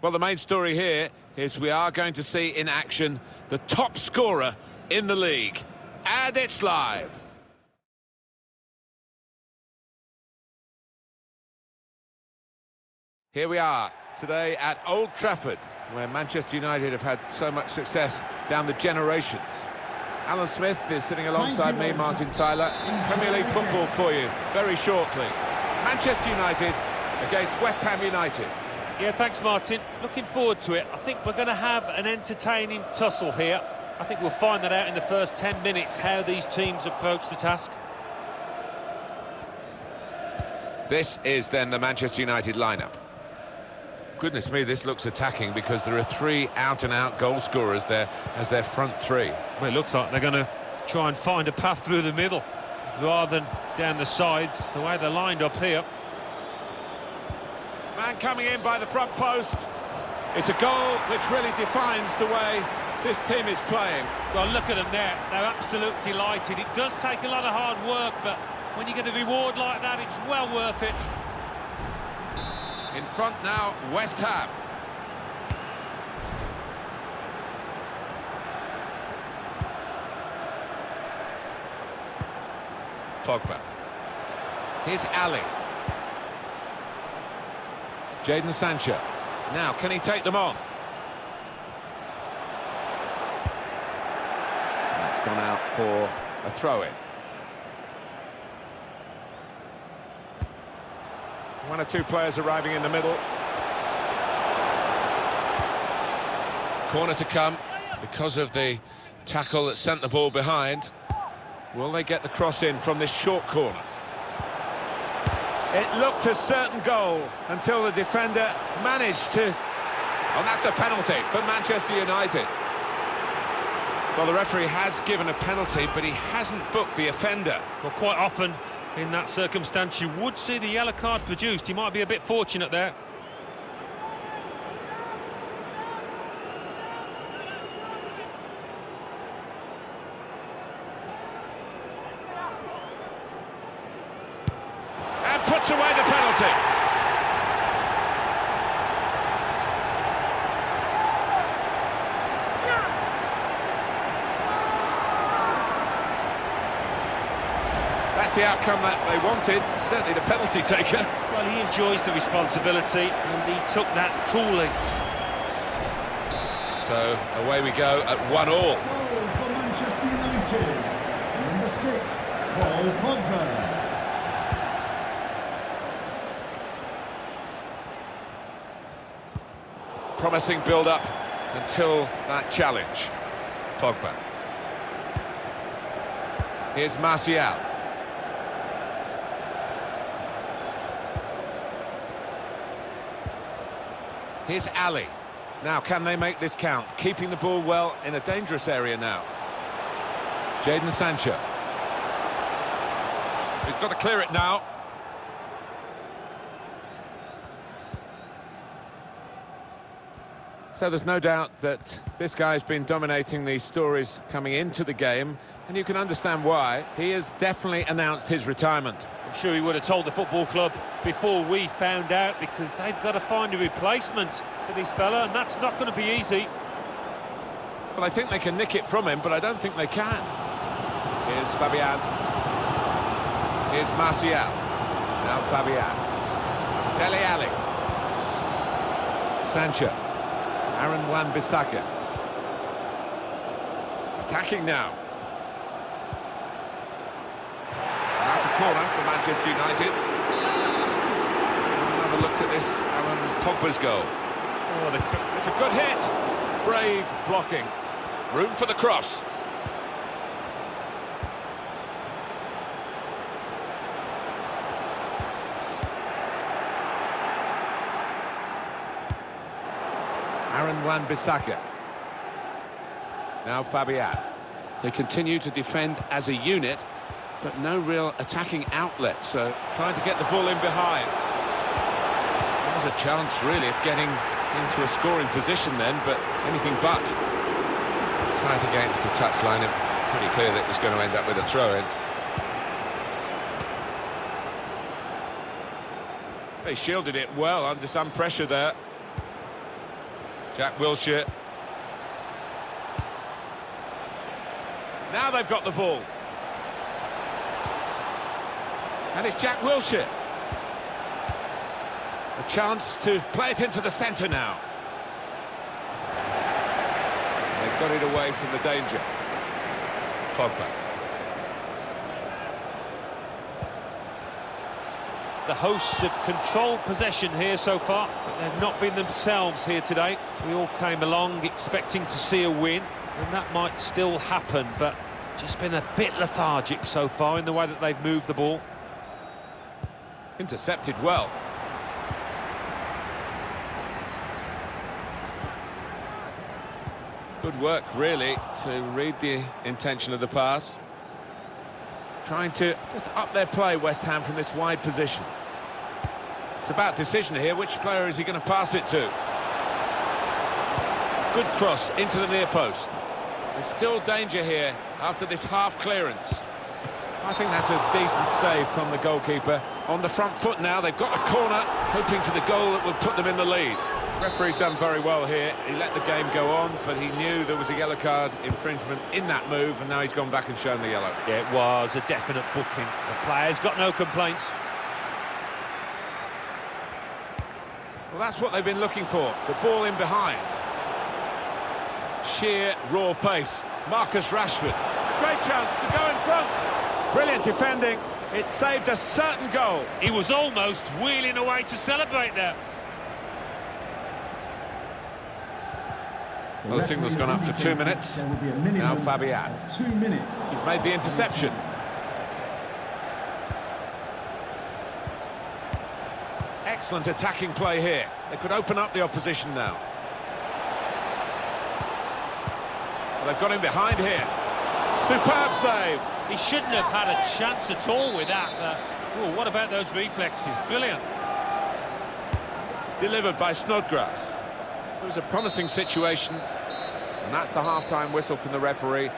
Well, the main story here is we are going to see in action the top scorer in the league. And it's live. Here we are today at Old Trafford, where Manchester United have had so much success down the generations. Alan Smith is sitting alongside me, Martin Tyler. Premier League football for you very shortly. Manchester United against West Ham United. Yeah, thanks, Martin. Looking forward to it. I think we're going to have an entertaining tussle here. I think we'll find that out in the first 10 minutes, how these teams approach the task. This is then the Manchester United lineup. Goodness me, this looks attacking because there are three out-and-out goal scorers there as their front three. Well, it looks like they're going to try and find a path through the middle rather than down the sides, the way they're lined up here. Man coming in by the front post. It's a goal which really defines the way this team is playing. Well, look at them there. They're absolutely delighted. It does take a lot of hard work, but when you get a reward like that, it's well worth it. In front now, West Ham. Pogba. Here's Ali. Jadon Sancho. Now, can he take them on? That's gone out for a throw-in. One or two players arriving in the middle. Corner to come because of the tackle that sent the ball behind. Will they get the cross in from this short corner? It looked a certain goal until the defender managed to... Oh, that's a penalty for Manchester United. Well, the referee has given a penalty, but he hasn't booked the offender. Well, quite often in that circumstance, you would see the yellow card produced. He might be a bit fortunate there. And puts away the penalty. That's the outcome that they wanted, certainly the penalty taker. Well, he enjoys the responsibility and he took that coolly. So away we go at 1-1. Goal for Manchester United, number 6, Paul Pogba. Promising build-up until that challenge. Pogba. Here's Martial. Here's Ali. Now, can they make this count? Keeping the ball well in a dangerous area now. Jadon Sancho. He's got to clear it now. So there's no doubt that this guy's been dominating these stories coming into the game, and you can understand why. He has definitely announced his retirement. I'm sure he would have told the football club before we found out, because they've got to find a replacement for this fella, and that's not going to be easy. Well, I think they can nick it from him, but I don't think they can. Here's Fabian. Here's Martial. Now Fabian. Dele Alli. Sancho. Aaron Wan-Bissaka. Attacking now. And that's a corner for Manchester United. Have a look at this Alan Pogba's goal. Oh, it's a good hit. Brave blocking. Room for the cross. Aaron Wan-Bissaka. Now Fabian. They continue to defend as a unit, but no real attacking outlet, so trying to get the ball in behind. There's a chance, really, of getting into a scoring position then, but anything but. Tight against the touchline, and pretty clear that it was going to end up with a throw-in. They shielded it well under some pressure there. Jack Wilshere. Now they've got the ball. And it's Jack Wilshere. A chance to play it into the centre now. They've got it away from the danger. Pogba. The hosts have controlled possession here so far, but they've not been themselves here today. We all came along expecting to see a win, and that might still happen, but just been a bit lethargic so far in the way that they've moved the ball. Intercepted well. Good work, really, to read the intention of the pass. Trying to just up their play, West Ham, from this wide position. It's about decision here. Which player is he going to pass it to? Good cross into the near post. There's still danger here after this half clearance. I think that's a decent save from the goalkeeper. On the front foot now, they've got the corner, hoping for the goal that would put them in the lead. The referee's done very well here. He let the game go on, but he knew there was a yellow card infringement in that move, and now he's gone back and shown the yellow. Yeah, it was a definite booking. The player's got no complaints. Well, that's what they've been looking for, the ball in behind. Sheer, raw pace. Marcus Rashford. A great chance to go in front. Brilliant defending. It saved a certain goal. He was almost wheeling away to celebrate there. Well, the signal's gone up for 2 minutes. Now Fabian. 2 minutes. He's made the interception. Excellent attacking play here. They could open up the opposition now. Well, they've got him behind here. Superb save. He shouldn't have had a chance at all with that. Oh, what about those reflexes? Brilliant. Delivered by Snodgrass. It was a promising situation, and that's the half-time whistle from the referee.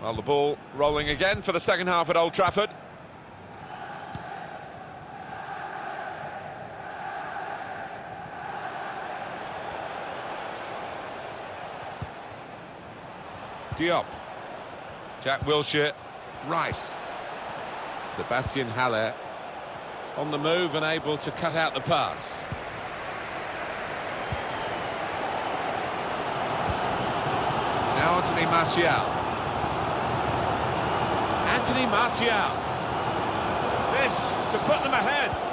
Well, the ball rolling again for the second half at Old Trafford. Diop. Jack Wilshere. Rice. Sebastian Haller on the move and able to cut out the pass. Now Anthony Martial. Anthony Martial. This to put them ahead.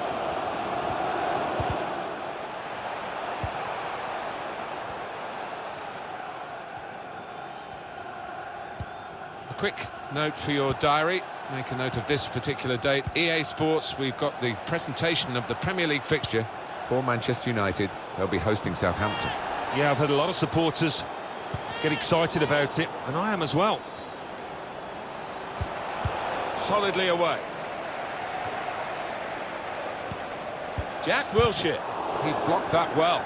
Quick note for your diary, make a note of this particular date. EA Sports, we've got the presentation of the Premier League fixture for Manchester United. They'll be hosting Southampton. Yeah, I've had a lot of supporters get excited about it, and I am as well. Solidly away. Jack Wilshere, he's blocked that well.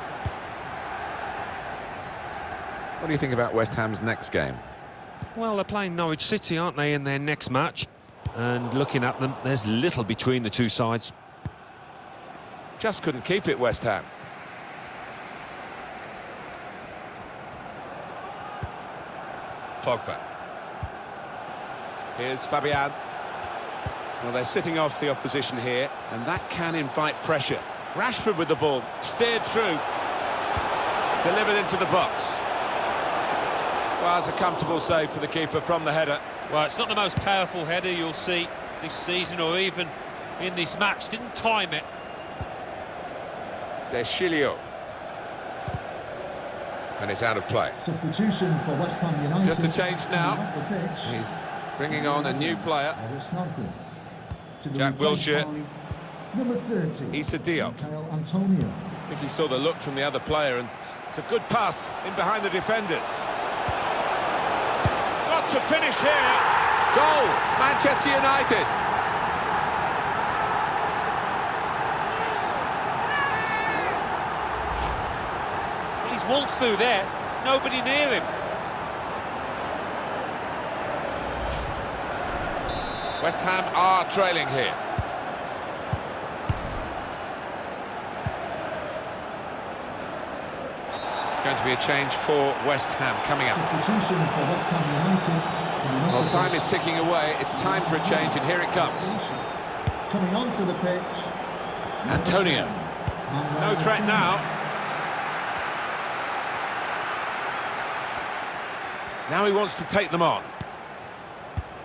What do you think about West Ham's next game? Well, they're playing Norwich City, aren't they, in their next match? And looking at them, there's little between the two sides. Just couldn't keep it, West Ham. Pogba. Here's Fabian. Well, they're sitting off the opposition here, and that can invite pressure. Rashford with the ball, steered through, delivered into the box. Well, it's a comfortable save for the keeper from the header. Well, it's not the most powerful header you'll see this season or even in this match. Didn't time it. There's Chilio. And it's out of play. Substitution for West Ham United. Just a change now. Pitch, He's bringing on a new player. Jack Jack Wilshere. Number 30. Issa Diop. Antonio. I think he saw the look from the other player, and it's a good pass in behind the defenders. Got to finish here. Goal, Manchester United. He's waltzed through there, nobody near him. West Ham are trailing here. It's going to be a change for West Ham coming up. Substitution for West Ham United. Well, time is ticking away. It's time for a change, and here it comes. Coming onto the pitch. Antonio. No threat now. Now he wants to take them on.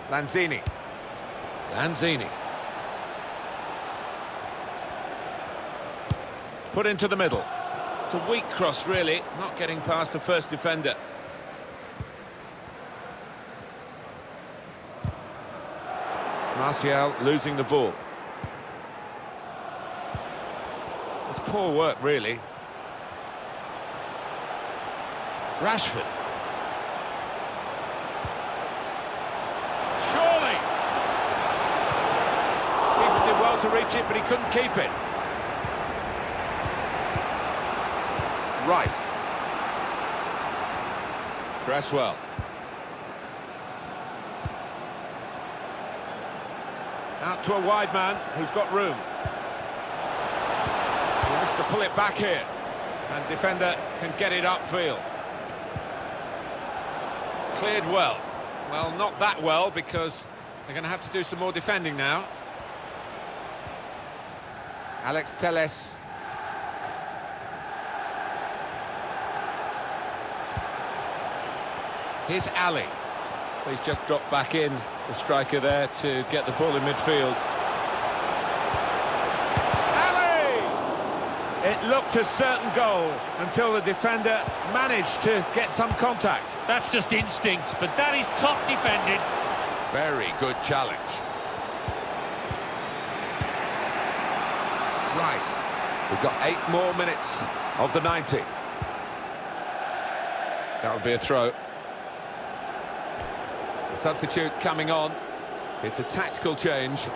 Lanzini. Put into the middle. It's a weak cross, really, not getting past the first defender. Martial losing the ball. It's poor work, really. Rashford. Surely! Keeper did well to reach it, but he couldn't keep it. Rice. Cresswell. Out to a wide man who's got room. He wants to pull it back here. And defender can get it upfield. Cleared well. Well, not that well, because they're going to have to do some more defending now. Alex Telles. Here's Ali. He's just dropped back in, the striker there, to get the ball in midfield. Ali! It looked a certain goal until the defender managed to get some contact. That's just instinct, but that is top defended. Very good challenge. Rice. We've got 8 more minutes of the 90. That would be a throw. The substitute coming on. It's a tactical change.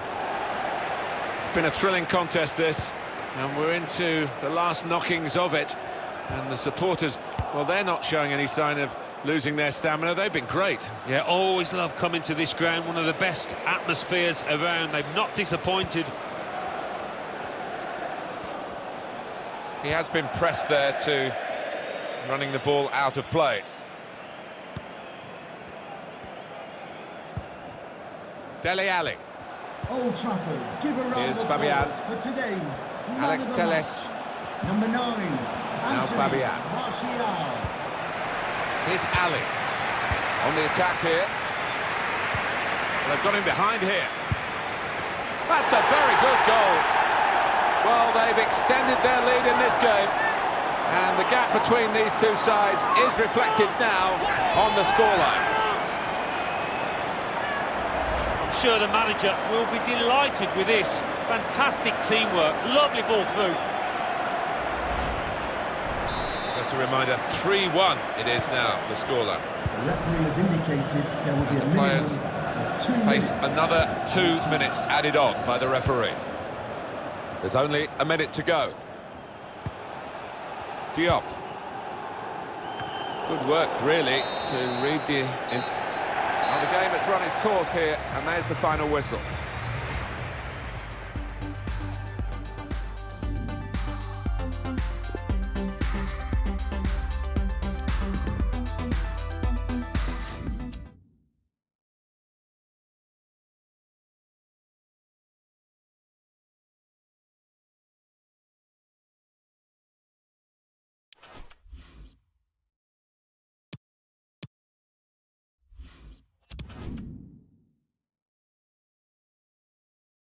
It's been a thrilling contest, this, and we're into the last knockings of it. And the supporters, well, they're not showing any sign of losing their stamina. They've been great. Yeah, always love coming to this ground. One of the best atmospheres around. They've not disappointed. He has been pressed there to running the ball out of play. Dele Alli. Old Trafford, give a round Here's of Fabian. applause for today's Alex man of the Telles. match. Number 9, Now Anthony Fabian. Martial. Here's Ali. On the attack here. Well, they've got him behind here. That's a very good goal. Well, they've extended their lead in this game. And the gap between these two sides is reflected now on the scoreline. I'm sure the manager will be delighted with this. Fantastic teamwork, lovely ball through. Just a reminder, 3-1 it is now, the scoreline. The referee has indicated there will be a players minimum of 2 Face minutes. another 2 minutes added on by the referee. There's only a minute to go. Diop. Good work, really, to read the... Well, the game has run its course here, and there's the final whistle.